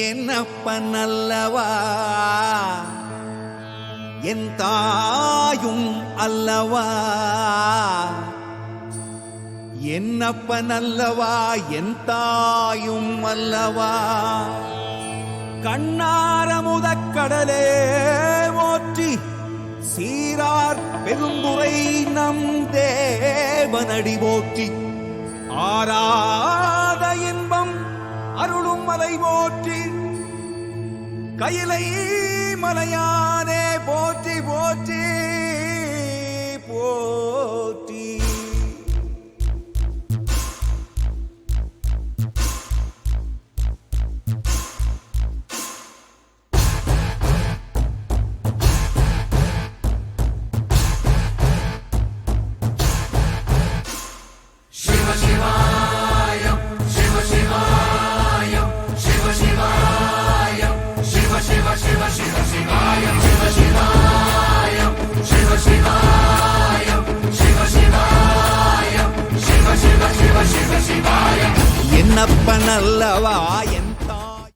என்னப்பன் அல்லவா என் தாயும் அல்லவா, என்னப்பன் அல்லவா என் தாயும் அல்லவா. கண்ணார முதக்கடலே போற்றி சீரார் பெருந்துரை நம் தேவனடி போற்றி. ஆராத இன்பம் அருளும் மலை போற்றி, கையிலை மலையானே போற்றி போற்றி போற்றி. சிவ சிவாயம் சிவ சிவாயம் சிவ சிவாயம் சிவ சிவ சிவ சிவ சிவாயம் சிவ சிவாயம் சிவ சிவாயம் சிவ சிவாயம் சிவ சிவ சிவ சிவ சிவாயம். என்னப்பன் அல்லவா